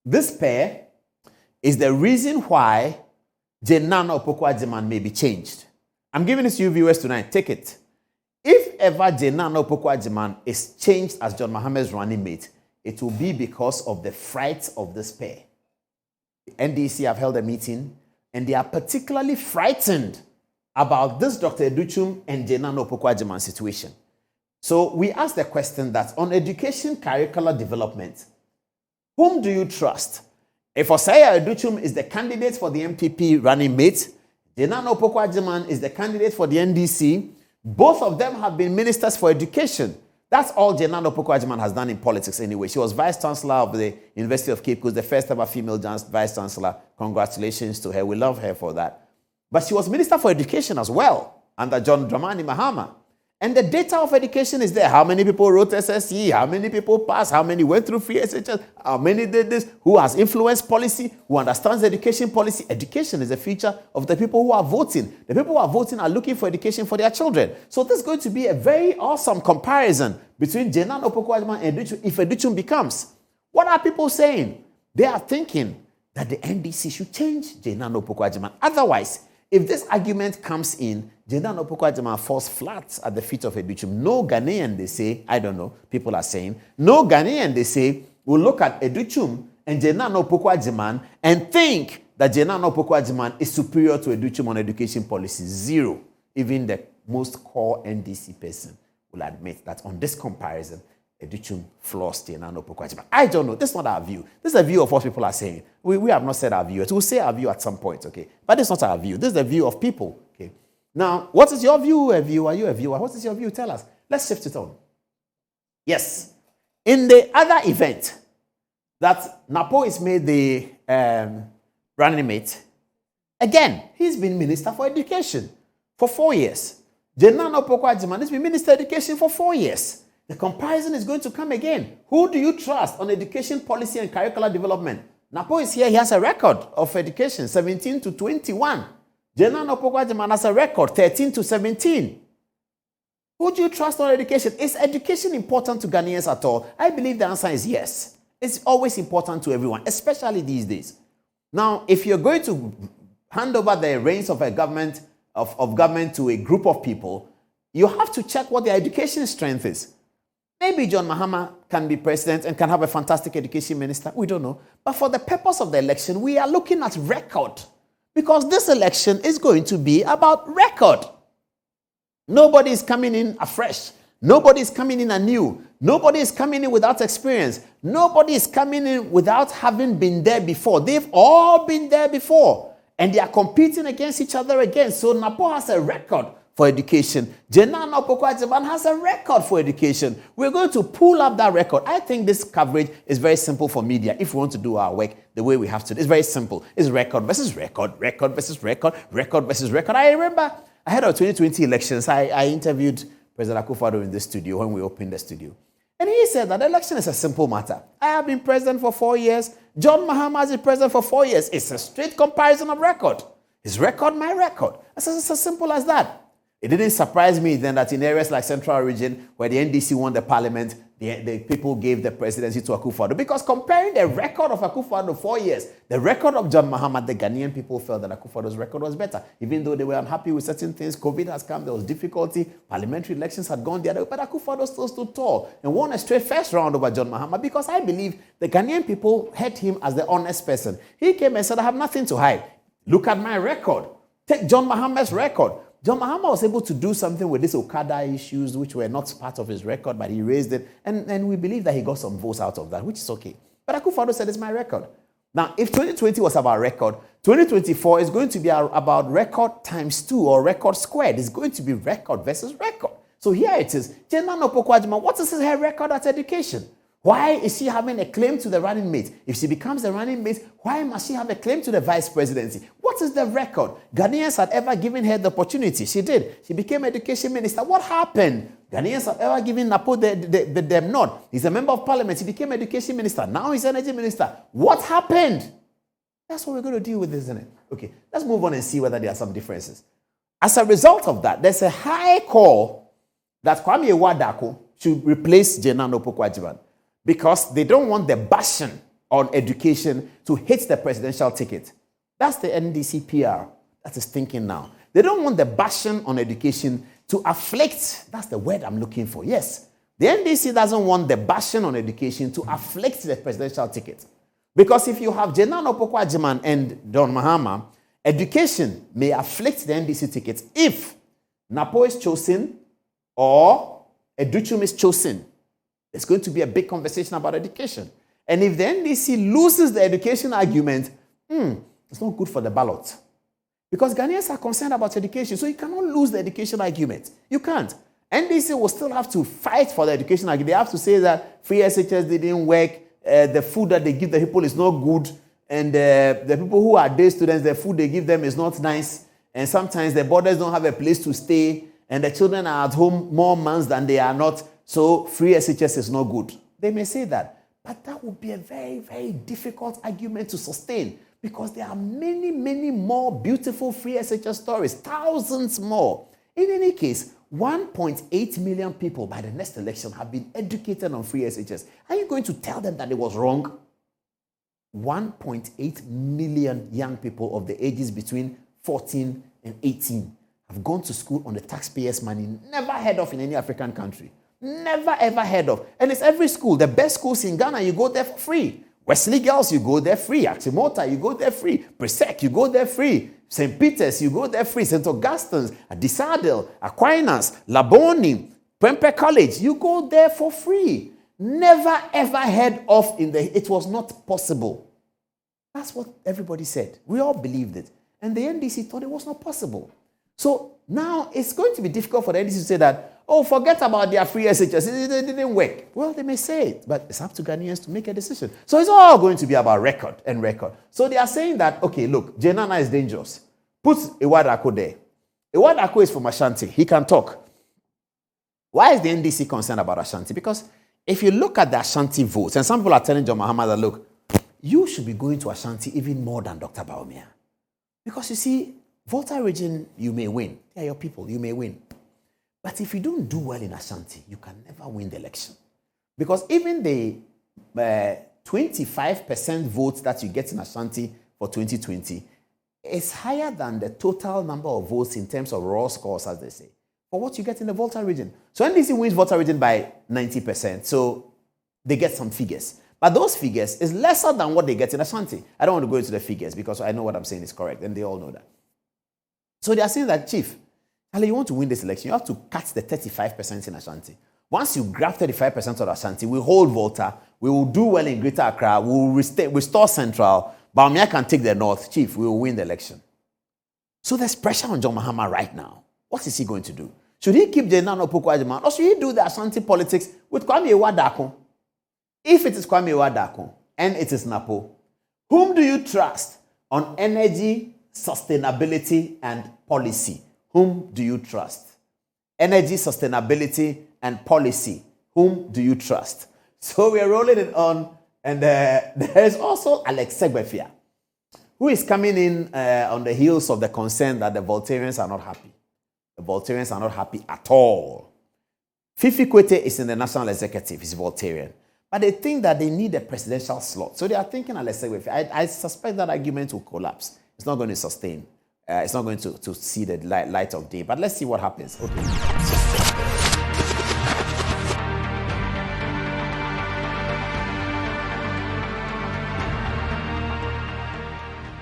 This pair is the reason why Nana Opoku-Agyeman may be changed. I'm giving this to you viewers tonight. Take it. If ever Nana Opoku-Agyeman is changed as John Mahamed's running mate, it will be because of the fright of this pair. The NDC have held a meeting, and they are particularly frightened about this Dr. Educhum and Nana Opoku-Agyeman situation. So we ask the question that on education curricular development, whom do you trust? If Osaya Educhum is the candidate for the NPP running mate, Nana Opoku-Agyeman is the candidate for the NDC, both of them have been ministers for education. That's all Nana Opoku-Agyeman has done in politics anyway. She was Vice Chancellor of the University of Cape Coast, the first ever female Vice Chancellor. Congratulations to her. We love her for that. But she was Minister for Education as well under John Dramani Mahama. And the data of education is there. How many people wrote SSE? How many people passed? How many went through free SHS? How many did this? Who has influenced policy? Who understands education policy? Education is the future of the people who are voting. The people who are voting are looking for education for their children. So this is going to be a very awesome comparison between Nana Opoku-Agyeman and Educhum if Educhum becomes. What are people saying? They are thinking that the NDC should change Nana Opoku-Agyeman. Otherwise, if this argument comes in, Nana Opoku-Agyeman falls flat at the feet of Educhum. No Ghanaian, they say, I don't know, people are saying, no Ghanaian, they say, will look at Educhum and Nana Opoku-Agyeman and think that Nana Opoku-Agyeman is superior to Educhum on education policy. Zero. Even the most core NDC person will admit that on this comparison, Educhum floors Nana Opoku-Agyeman. I don't know. This is not our view. This is a view of what people are saying. We have not said our view. We'll say our view at some point, okay? But it's not our view. This is the view of people, okay? Now, what is your view, a viewer? Are you a viewer? What is your view? Tell us. Let's shift it on. Yes. In the other event that Napo is made the running mate, again, he's been Minister for Education for 4 years. Nana Opoku-Agyeman has been Minister of Education for 4 years. The comparison is going to come again. Who do you trust on education policy and curricular development? Napo is here. He has a record of education, 17 to 21. Nana Opoku-Agyeman has a record, 13 to 17. Who do you trust on education? Is education important to Ghanaians at all? I believe the answer is yes. It's always important to everyone, especially these days. Now, if you're going to hand over the reins of a government, of government to a group of people, you have to check what their education strength is. Maybe John Mahama can be president and can have a fantastic education minister. We don't know. But for the purpose of the election, we are looking at record. Because this election is going to be about record. Nobody is coming in afresh. Nobody is coming in anew. Nobody is coming in without experience. Nobody is coming in without having been there before. They've all been there before. And they are competing against each other again. So Napo has a record for education. Nana Opoku-Agyeman has a record for education. We're going to pull up that record. I think this coverage is very simple for media. If we want to do our work the way we have to, it's very simple. It's record versus record, record versus record, record versus record. I remember ahead of 2020 elections, I interviewed President Akufo-Addo in the studio when we opened the studio. And he said that the election is a simple matter. I have been president for 4 years. John Mahama has been president for 4 years. It's a straight comparison of record. His record, my record. It's as simple as that. It didn't surprise me then that in areas like Central Region, where the NDC won the parliament, the people gave the presidency to Akufo-Addo. Because comparing the record of Akufo-Addo 4 years, the record of John Mahama, the Ghanaian people felt that Akufo-Addo's record was better. Even though they were unhappy with certain things, COVID has come, there was difficulty, parliamentary elections had gone the other way, but Akufo-Addo still stood tall and won a straight first round over John Mahama because I believe the Ghanaian people had him as the honest person. He came and said, I have nothing to hide. Look at my record. Take John Mahama's record. John Mahama was able to do something with these Okada issues, which were not part of his record, but he raised it. And we believe that he got some votes out of that, which is okay. But Akufo-Addo said, it's my record. Now, if 2020 was about record, 2024 is going to be about record times 2 or record squared. It's going to be record versus record. So here it is. Nana Opoku-Agyeman, what is her record at education? Why is she having a claim to the running mate? If she becomes the running mate, why must she have a claim to the vice presidency? What is the record? Ghanaians had ever given her the opportunity. She did. She became education minister. What happened? Ghanaians have ever given Napo the nod. He's a member of parliament. He became education minister. Now he's energy minister. What happened? That's what we're going to deal with, isn't it? Okay, let's move on and see whether there are some differences. As a result of that, there's a high call that Kwame Wadako should replace Nana Opoku-Agyeman, because they don't want the bashing on education to hit the presidential ticket. That's the NDC PR that is thinking now. They don't want the bashing on education to afflict, that's the word I'm looking for. Yes, the NDC doesn't want the bashing on education to afflict the presidential ticket. Because if you have Jenan Opoku-Agyeman and Don Mahama, education may afflict the NDC ticket if Napo is chosen or Educhum is chosen. There's going to be a big conversation about education. And if the NDC loses the education argument, it's not good for the ballot. Because Ghanaians are concerned about education, so you cannot lose the education argument. You can't. NDC will still have to fight for the education argument. They have to say that free SHS didn't work, the food that they give the people is not good, and the people who are day students, the food they give them is not nice, and sometimes the boarders don't have a place to stay, and the children are at home more months than they are not, so free SHS is not good. They may say that, but that would be a very, very difficult argument to sustain, because there are many, many more beautiful free SHS stories, thousands more. In any case, 1.8 million people by the next election have been educated on free SHS. Are you going to tell them that it was wrong? 1.8 million young people of the ages between 14 and 18 have gone to school on the taxpayers' money, never heard of in any African country. Never ever heard of. And it's every school. The best schools in Ghana, you go there for free. Wesley Girls, you go there free. Adom-Otchere, you go there free. Presec, you go there free. St. Peter's, you go there free. St. Augustine's, Adisadel, Aquinas, Laboni, Prempeh College, you go there for free. Never ever heard of it was not possible. That's what everybody said. We all believed it. And the NDC thought it was not possible. So now it's going to be difficult for the NDC to say that, oh, forget about their free SHS, it didn't work. Well, they may say it, but it's up to Ghanaians to make a decision. So it's all going to be about record and record. So they are saying that, okay, look, Jenana is dangerous. Put Iwadako there. Iwadako is from Ashanti. He can talk. Why is the NDC concerned about Ashanti? Because if you look at the Ashanti votes, and some people are telling John Mahama that, look, you should be going to Ashanti even more than Dr. Bawumia. Because you see, Volta region, you may win. They are your people, you may win. But if you don't do well in Ashanti, you can never win the election. Because even the 25% votes that you get in Ashanti for 2020 is higher than the total number of votes in terms of raw scores, as they say, for what you get in the Volta region. So NDC wins Volta region by 90%, so they get some figures. But those figures is lesser than what they get in Ashanti. I don't want to go into the figures because I know what I'm saying is correct, and they all know that. So they are saying that, Chief, you want to win this election, you have to cut the 35% in Ashanti. Once you grab 35% of Ashanti, we hold Volta, we will do well in Greater Accra, we will restore Central, Bawumia can take the North, Chief, we will win the election. So there's pressure on John Mahama right now. What is he going to do? Should he keep Jenan Opoku-Agyeman, or should he do the Ashanti politics with Kwame Iwadako? If it is Kwame Iwadako and it is Napo, whom do you trust on energy, sustainability, and policy? Whom do you trust? Energy, sustainability, and policy. Whom do you trust? So we are rolling it on, and there is also Alex Segbefia, who is coming in on the heels of the concern that the Voltarians are not happy. The Voltarians are not happy at all. Fifi Kwete is in the National Executive, he's Voltarian. But they think that they need a presidential slot. So they are thinking Alex Segbefia. I suspect that argument will collapse. It's not going to sustain. It's not going to see the light of day. But let's see what happens. Okay.